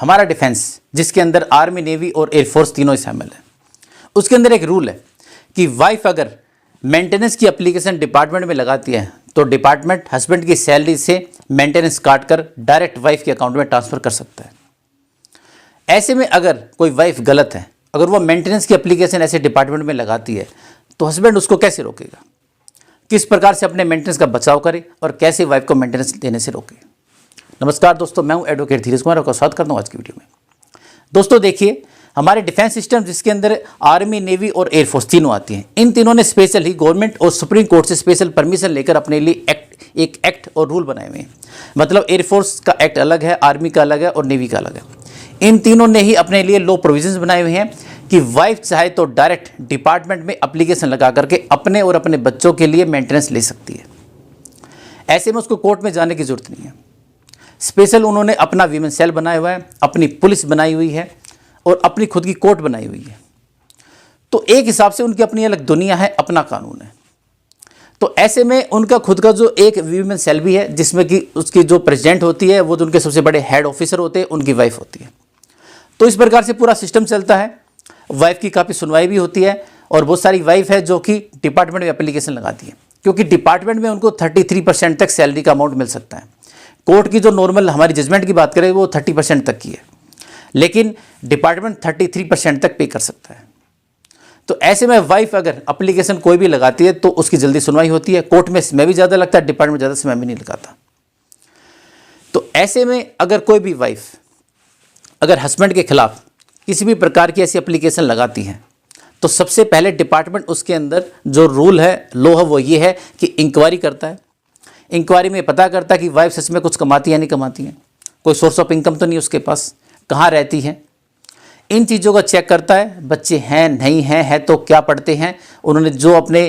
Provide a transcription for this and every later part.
हमारा डिफेंस, जिसके अंदर आर्मी, नेवी और एयरफोर्स तीनों ही शामिल है, उसके अंदर एक रूल है कि वाइफ अगर मेंटेनेंस की एप्लीकेशन डिपार्टमेंट में लगाती है तो डिपार्टमेंट हस्बैंड की सैलरी से मेंटेनेंस काट कर डायरेक्ट वाइफ के अकाउंट में ट्रांसफ़र कर सकता है। ऐसे में अगर कोई वाइफ गलत है, अगर वो मेंटेनेंस की एप्लीकेशन ऐसे डिपार्टमेंट में लगाती है तो हस्बैंड उसको कैसे रोकेगा, किस प्रकार से अपने मेंटेनेंस का बचाव करे और कैसे वाइफ को मेंटेनेंस देने से रोके। नमस्कार दोस्तों, मैं हूं एडवोकेट धीरज कुमार, आपका स्वागत करता हूं आज की वीडियो में। दोस्तों देखिए, हमारे डिफेंस सिस्टम जिसके अंदर आर्मी, नेवी और एयरफोर्स तीनों आती हैं, इन तीनों ने स्पेशल ही गवर्नमेंट और सुप्रीम कोर्ट से स्पेशल परमिशन लेकर अपने लिए एक एक्ट और रूल बनाए हुए हैं। मतलब एयरफोर्स का एक्ट अलग है, आर्मी का अलग है और नेवी का अलग है। इन तीनों ने ही अपने लिए लॉ प्रोविजंस बनाए हुए हैं कि वाइफ चाहे तो डायरेक्ट डिपार्टमेंट में एप्लीकेशन लगा करके अपने और अपने बच्चों के लिए मेंटेनेंस ले सकती है। ऐसे में उसको कोर्ट में जाने की जरूरत नहीं है। स्पेशल उन्होंने अपना वीमेन सेल बनाया हुआ है, अपनी पुलिस बनाई हुई है और अपनी खुद की कोर्ट बनाई हुई है। तो एक हिसाब से उनकी अपनी अलग दुनिया है, अपना कानून है। तो ऐसे में उनका खुद का जो एक वीमेन सेल भी है, जिसमें कि उसकी जो प्रेसिडेंट होती है, वो जो उनके सबसे बड़े हेड ऑफिसर होते हैं, उनकी वाइफ होती है। तो इस प्रकार से पूरा सिस्टम चलता है। वाइफ की काफ़ी सुनवाई भी होती है और बहुत सारी वाइफ है जो कि डिपार्टमेंट में एप्लीकेशन लगाती है, क्योंकि डिपार्टमेंट में उनको 33% तक सैलरी का अमाउंट मिल सकता है। कोर्ट की जो नॉर्मल हमारी जजमेंट की बात करें वो 30% तक की है, लेकिन डिपार्टमेंट 33% तक पे कर सकता है। तो ऐसे में वाइफ अगर एप्लीकेशन कोई भी लगाती है तो उसकी जल्दी सुनवाई होती है। कोर्ट में समय भी ज़्यादा लगता है, डिपार्टमेंट ज़्यादा समय भी नहीं लगाता। तो ऐसे में अगर कोई भी वाइफ अगर हस्बैंड के खिलाफ किसी भी प्रकार की ऐसी एप्लीकेशन लगाती है तो सबसे पहले डिपार्टमेंट उसके अंदर जो रूल है, लॉ है, वो ये है कि इंक्वायरी करता है। इंक्वायरी में पता करता है कि वाइफ सच में कुछ कमाती है नहीं कमाती है, कोई सोर्स ऑफ इनकम तो नहीं उसके पास, कहाँ रहती है, इन चीज़ों का चेक करता है। बच्चे हैं नहीं हैं, है तो क्या पढ़ते हैं, उन्होंने जो अपने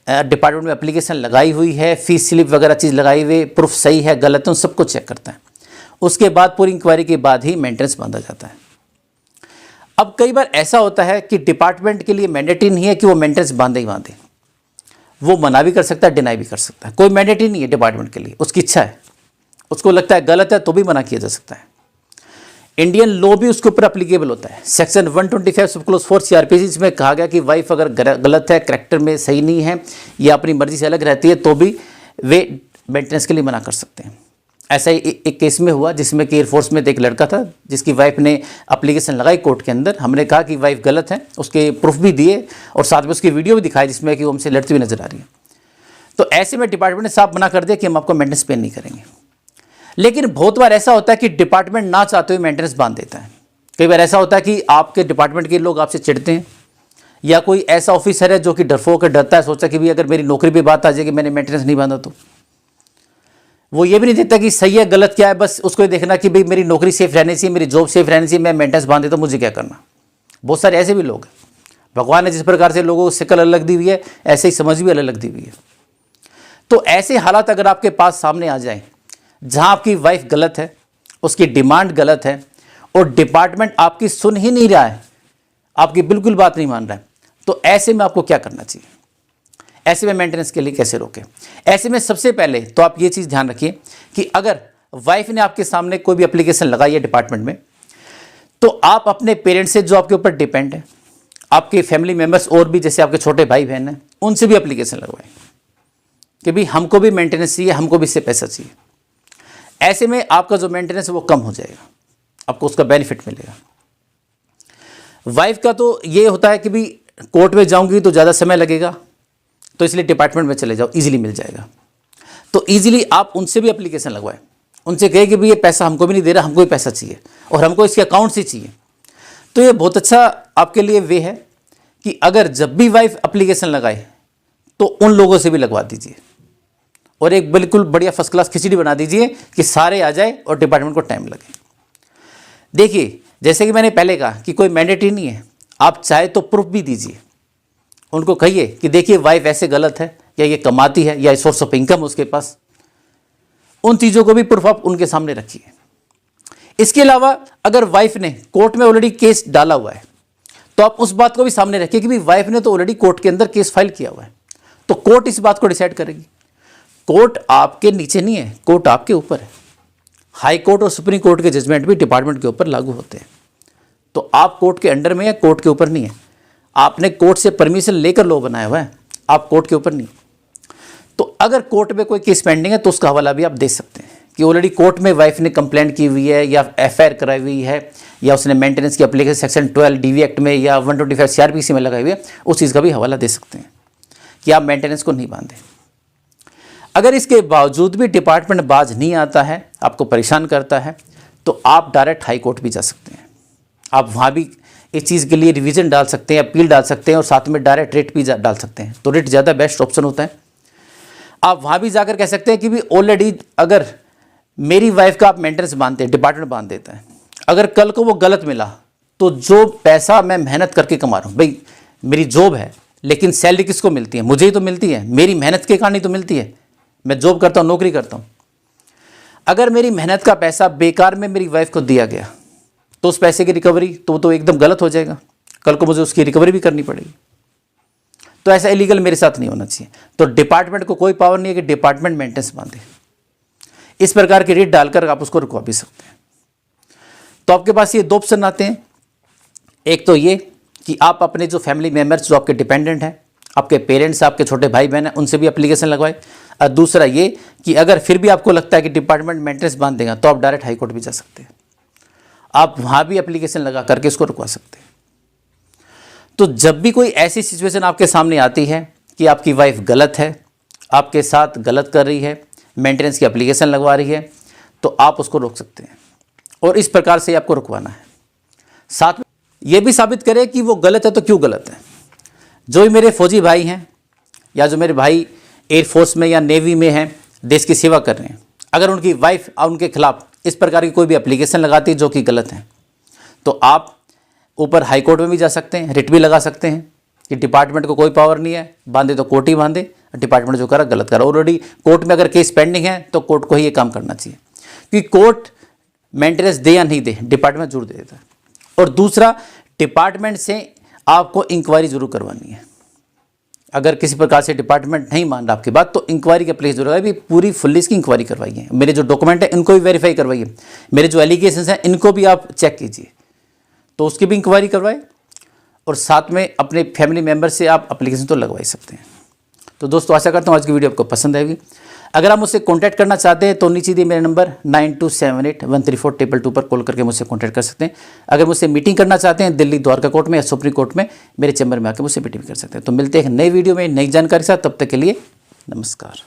डिपार्टमेंट में एप्लीकेशन लगाई हुई है, फीस स्लिप वगैरह चीज़ लगाई हुई, प्रूफ सही है गलत है, उन सबको चेक करता है। उसके बाद पूरी इंक्वायरी के बाद ही मेंटेनेंस बांधा जाता है। अब कई बार ऐसा होता है कि डिपार्टमेंट के लिए मैंडेटरी नहीं है कि वो मेंटेनेंस बांधे ही बांधे, वो मना भी कर सकता है, डिनाई भी कर सकता है। कोई मैंडेटरी नहीं है डिपार्टमेंट के लिए, उसकी इच्छा है, उसको लगता है गलत है तो भी मना किया जा सकता है। इंडियन लॉ भी उसके ऊपर अप्लीकेबल होता है। सेक्शन 125 सब क्लोज 4 सीआरपीसी इसमें कहा गया कि वाइफ अगर गलत है, करैक्टर में सही नहीं है या अपनी मर्जी से अलग रहती है तो भी वे मेंटेनेंस के लिए मना कर सकते हैं। ऐसा ही एक केस में हुआ जिसमें कि एयरफोर्स में एक लड़का था जिसकी वाइफ ने एप्लीकेशन लगाई कोर्ट के अंदर। हमने कहा कि वाइफ गलत है, उसके प्रूफ भी दिए और साथ में उसकी वीडियो भी दिखाई जिसमें कि वो हमसे लड़ती हुई नजर आ रही है। तो ऐसे में डिपार्टमेंट ने साफ मना कर दिया कि हम आपको मेंटेनेंस पे नहीं करेंगे। लेकिन बहुत बार ऐसा होता है कि डिपार्टमेंट ना चाहते हुए मेंटेनेंस बांध देता है। कई बार ऐसा होता है कि आपके डिपार्टमेंट के लोग आपसे चिढ़ते हैं, या कोई ऐसा ऑफिसर है जो कि डरपोक डरता है, सोचा कि भाई अगर मेरी नौकरी पे बात आ जाएगी, मैंने मेंटेनेंस नहीं बांधा तो वो ये भी नहीं देखता कि सही है गलत क्या है, बस उसको ये देखना कि भाई मेरी नौकरी सेफ रहनी चाहिए, मेरी जॉब सेफ रहनी चाहिए, मैं मेंटेनेंस बांध देता हूं, मुझे क्या करना। बहुत सारे ऐसे भी लोग हैं। भगवान ने जिस प्रकार से लोगों को शक्ल अलग दी हुई है, ऐसे ही समझ भी अलग दी हुई है। तो ऐसे हालात अगर आपके पास सामने आ जाए जहां आपकी वाइफ गलत है, उसकी डिमांड गलत है और डिपार्टमेंट आपकी सुन ही नहीं रहा है, आपकी बिल्कुल बात नहीं मान रहा है, तो ऐसे में आपको क्या करना चाहिए, ऐसे में मेंटेनेंस के लिए कैसे रोकें। ऐसे में सबसे पहले तो आप ये चीज़ ध्यान रखिए कि अगर वाइफ ने आपके सामने कोई भी एप्लीकेशन लगाई है डिपार्टमेंट में, तो आप अपने पेरेंट्स से जो आपके ऊपर डिपेंड है, आपके फैमिली मेम्बर्स और भी जैसे आपके छोटे भाई बहन हैं, उनसे भी एप्लीकेशन लगवाएं कि भाई हमको भी मेंटेनेंस चाहिए, हमको भी इससे पैसा चाहिए। ऐसे में आपका जो मेंटेनेंस है वो कम हो जाएगा, आपको उसका बेनिफिट मिलेगा। वाइफ का तो ये होता है कि भाई कोर्ट में जाऊंगी तो ज़्यादा समय लगेगा, तो इसलिए डिपार्टमेंट में चले जाओ, इजीली मिल जाएगा। तो इजीली आप उनसे भी एप्लीकेशन लगवाएं, उनसे कहें कि भाई ये पैसा हमको भी नहीं दे रहा, हमको भी पैसा चाहिए और हमको इसके अकाउंट से चाहिए। तो ये बहुत अच्छा आपके लिए वे है कि अगर जब भी वाइफ एप्लीकेशन लगाए तो उन लोगों से भी लगवा दीजिए और एक बिल्कुल बढ़िया फर्स्ट क्लास खिचड़ी बना दीजिए कि सारे आ जाए और डिपार्टमेंट को टाइम लगे। देखिए, जैसे कि मैंने पहले कहा कि कोई मैंडेटरी नहीं है, आप चाहे तो प्रूफ भी दीजिए। उनको कहिए कि देखिए वाइफ ऐसे गलत है, या ये कमाती है, या सोर्स ऑफ इनकम उसके पास, उन चीज़ों को भी प्रूफ आप उनके सामने रखिए। इसके अलावा अगर वाइफ ने कोर्ट में ऑलरेडी केस डाला हुआ है तो आप उस बात को भी सामने रखिए कि भाई वाइफ ने तो ऑलरेडी कोर्ट के अंदर केस फाइल किया हुआ है, तो कोर्ट इस बात को डिसाइड करेगी। कोर्ट आपके नीचे नहीं है, कोर्ट आपके ऊपर है। हाई कोर्ट और सुप्रीम कोर्ट के जजमेंट भी डिपार्टमेंट के ऊपर लागू होते हैं। तो आप कोर्ट के अंडर में या कोर्ट के ऊपर नहीं है, आपने कोर्ट से परमिशन लेकर लॉ बनाया हुआ है, आप कोर्ट के ऊपर नहीं। तो अगर कोर्ट में कोई केस पेंडिंग है तो उसका हवाला भी आप दे सकते हैं कि ऑलरेडी कोर्ट में वाइफ ने कंप्लेंट की हुई है या एफआईआर कराई हुई है या उसने मेंटेनेंस की एप्लीकेशन सेक्शन 12 डीवी एक्ट में या 125 सीआरपीसी में लगाई हुई है, उस चीज़ का भी हवाला दे सकते हैं कि आप मेंटेनेंस को नहीं बांधे। अगर इसके बावजूद भी डिपार्टमेंट बाज नहीं आता है, आपको परेशान करता है, तो आप डायरेक्ट हाई कोर्ट भी जा सकते हैं। आप वहाँ भी इस चीज़ के लिए रिवीजन डाल सकते हैं, अपील डाल सकते हैं और साथ में डायरेक्ट रिट भी डाल सकते हैं। तो रिट ज़्यादा बेस्ट ऑप्शन होता है। आप वहाँ भी जाकर कह सकते हैं कि भी ऑलरेडी अगर मेरी वाइफ का आप मेंटेनेंस बांधते हैं, डिपार्टमेंट बांध देता है, अगर कल को वो गलत मिला तो जो पैसा मैं मेहनत करके कमा रहा हूँ, भाई मेरी जॉब है लेकिन सैलरी किसको मिलती है, मुझे ही तो मिलती है, मेरी मेहनत के कारण ही तो मिलती है, मैं जॉब करता हूँ, नौकरी करता हूँ। अगर मेरी मेहनत का पैसा बेकार में मेरी वाइफ को दिया गया तो उस पैसे की रिकवरी तो एकदम गलत हो जाएगा, कल को मुझे उसकी रिकवरी भी करनी पड़ेगी। तो ऐसा इलीगल मेरे साथ नहीं होना चाहिए। तो डिपार्टमेंट को कोई पावर नहीं है कि डिपार्टमेंट मेंटेनेंस बांधे। इस प्रकार की रिट डालकर आप उसको रुकवा भी सकते हैं। तो आपके पास ये दो ऑप्शन आते हैं, एक तो ये कि आप अपने जो फैमिली मेम्बर्स जो आपके डिपेंडेंट हैं, आपके पेरेंट्स, आपके छोटे भाई बहन हैं, उनसे भी एप्लीकेशन लगवाए। और दूसरा ये कि अगर फिर भी आपको लगता है कि डिपार्टमेंट मेंटेनेंस बांध देगा तो आप डायरेक्ट हाई कोर्ट भी जा सकते हैं, आप वहाँ भी एप्लीकेशन लगा करके इसको रुकवा सकते हैं। तो जब भी कोई ऐसी सिचुएशन आपके सामने आती है कि आपकी वाइफ गलत है, आपके साथ गलत कर रही है, मेंटेनेंस की एप्लीकेशन लगवा रही है, तो आप उसको रोक सकते हैं और इस प्रकार से आपको रुकवाना है। साथ में ये भी साबित करें कि वो गलत है तो क्यों गलत है। जो भी मेरे फौजी भाई हैं या जो मेरे भाई एयरफोर्स में या नेवी में हैं, देश की सेवा कर रहे हैं, अगर उनकी वाइफ उनके खिलाफ इस प्रकार की कोई भी एप्लीकेशन लगाती है जो कि गलत है, तो आप ऊपर हाई कोर्ट में भी जा सकते हैं, रिट भी लगा सकते हैं कि डिपार्टमेंट को कोई पावर नहीं है, बांधे तो कोर्ट ही बांधे, डिपार्टमेंट जो करा गलत करा। ऑलरेडी कोर्ट में अगर केस पेंडिंग है तो कोर्ट को ही ये काम करना चाहिए, क्योंकि कोर्ट मेंटेनेंस दे या नहीं दे, डिपार्टमेंट जरूर दे देता है। और दूसरा, डिपार्टमेंट से आपको इंक्वायरी जरूर करवानी है। अगर किसी प्रकार से डिपार्टमेंट नहीं मान रहा आपकी बात तो इंक्वायरी का प्लेस जरूर है, भी पूरी फुल्ली इसकी इंक्वायरी करवाइए, मेरे जो डॉक्यूमेंट है इनको भी वेरीफाई करवाइए, मेरे जो एलिगेशंस हैं इनको भी आप चेक कीजिए, तो उसकी भी इंक्वायरी करवाएं। और साथ में अपने फैमिली मेम्बर से आप एप्लीकेशन तो लगवा ही सकते हैं। तो दोस्तों, आशा करता हूँ आज की वीडियो आपको पसंद आएगी। अगर आप मुझसे कॉन्टैक्ट करना चाहते हैं तो नीचे दिए मेरा नंबर 9278134222 पर कॉल करके मुझसे कॉन्टैक्ट कर सकते हैं। अगर मुझसे मीटिंग करना चाहते हैं दिल्ली द्वारका कोर्ट में या सुप्रीम कोर्ट में, मेरे चैम्बर में आकर मुझसे मीटिंग कर सकते हैं। तो मिलते हैं नई वीडियो में नई जानकारी के साथ, तब तक के लिए नमस्कार।